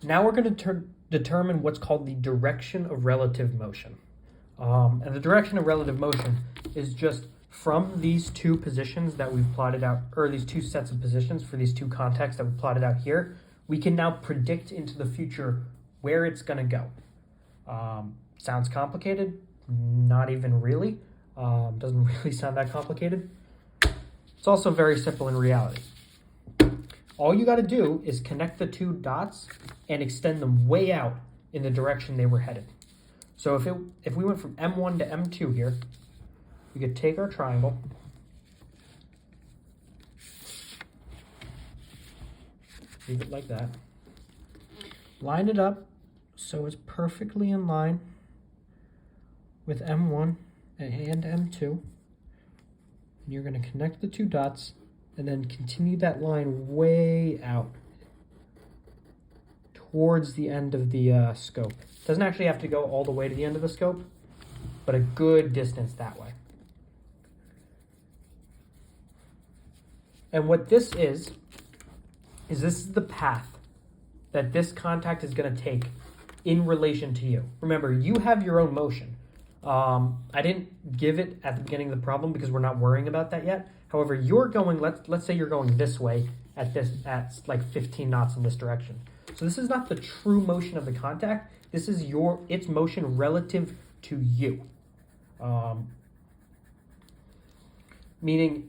Now we're going to determine what's called the direction of relative motion. And the direction of relative motion is just from these two positions that we've plotted out, or these two sets of positions for these two contacts that we plotted out here, we can now predict into the future where it's going to go. Sounds complicated? Not even really. Doesn't really sound that complicated. It's also very simple in reality. All you got to do is connect the two dots and extend them way out in the direction they were headed. So if we went from M1 to M2 here, we could take our triangle, leave it like that, line it up so it's perfectly in line with M1 and M2. And you're going to connect the two dots and then continue that line way out towards the end of the scope. Doesn't actually have to go all the way to the end of the scope, but a good distance that way. And what this is this is the path that this contact is going to take in relation to you. Remember, you have your own motion. I didn't give it at the beginning of the problem because we're not worrying about that yet. However, you're going, let's say you're going this way at like 15 knots in this direction. So this is not the true motion of the contact. This is its motion relative to you. Meaning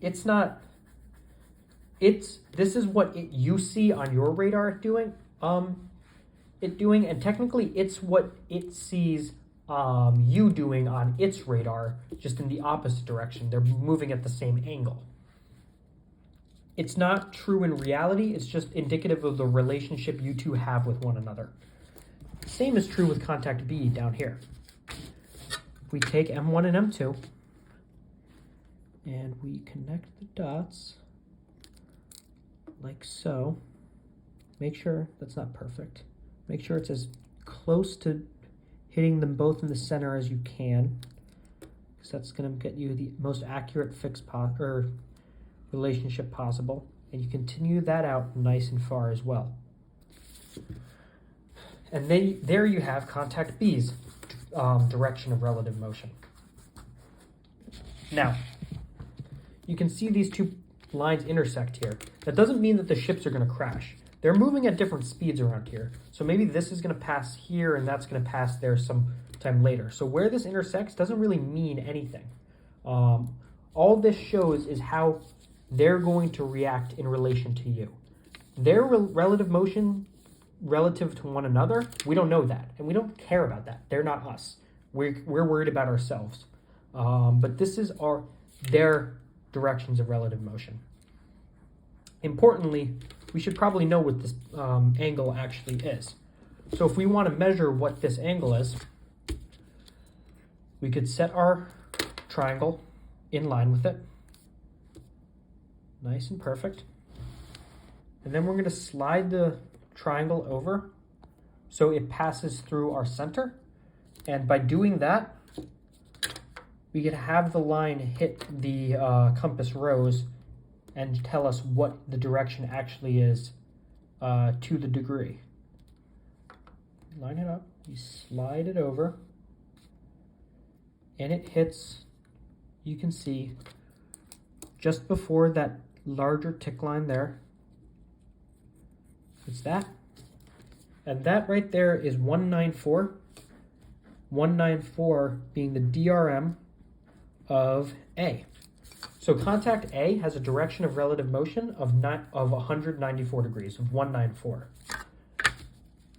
this is what you see on your radar doing, and technically it's what it sees you doing on its radar, just in the opposite direction. They're moving at the same angle. It's not true in reality, it's just indicative of the relationship you two have with one another. Same is true with contact B down here. If we take M1 and M2, and we connect the dots, like so. Make sure that's not perfect. Make sure it's as close to hitting them both in the center as you can, because that's going to get you the most accurate relationship possible. And you continue that out nice and far as well. And then there you have contact B's direction of relative motion. Now, you can see these two lines intersect here. That doesn't mean that the ships are going to crash. They're moving at different speeds around here. So maybe this is going to pass here and that's going to pass there sometime later. So where this intersects doesn't really mean anything. All this shows is how they're going to react in relation to you. Their relative motion relative to one another, we don't know that. And we don't care about that. They're not us. We're worried about ourselves. But this is their directions of relative motion. Importantly, we should probably know what this angle actually is. So if we want to measure what this angle is, we could set our triangle in line with it. Nice and perfect. And then we're going to slide the triangle over so it passes through our center. And by doing that, we could have the line hit the compass rose and tell us what the direction actually is to the degree. Line it up, you slide it over, and it hits, you can see, just before that larger tick line there. It's that. And that right there is 194. 194 being the DRM of A. So contact A has a direction of relative motion of 194 degrees, of 194.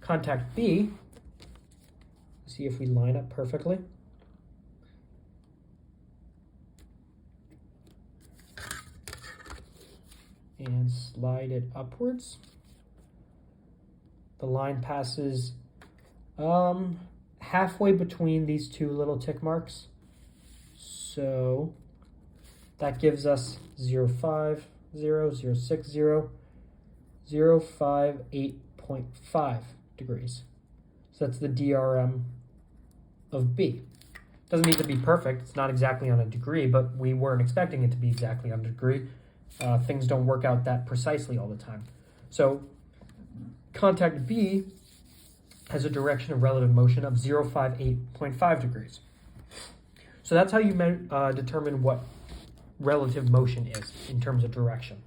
Contact B, see if we line up perfectly. And slide it upwards. The line passes halfway between these two little tick marks. So that gives us 050, 060, 058.5 degrees. So that's the DRM of B. Doesn't need to be perfect. It's not exactly on a degree, but we weren't expecting it to be exactly on a degree. Things don't work out that precisely all the time. So contact B has a direction of relative motion of 058.5 degrees. So that's how you determine what relative motion is in terms of direction.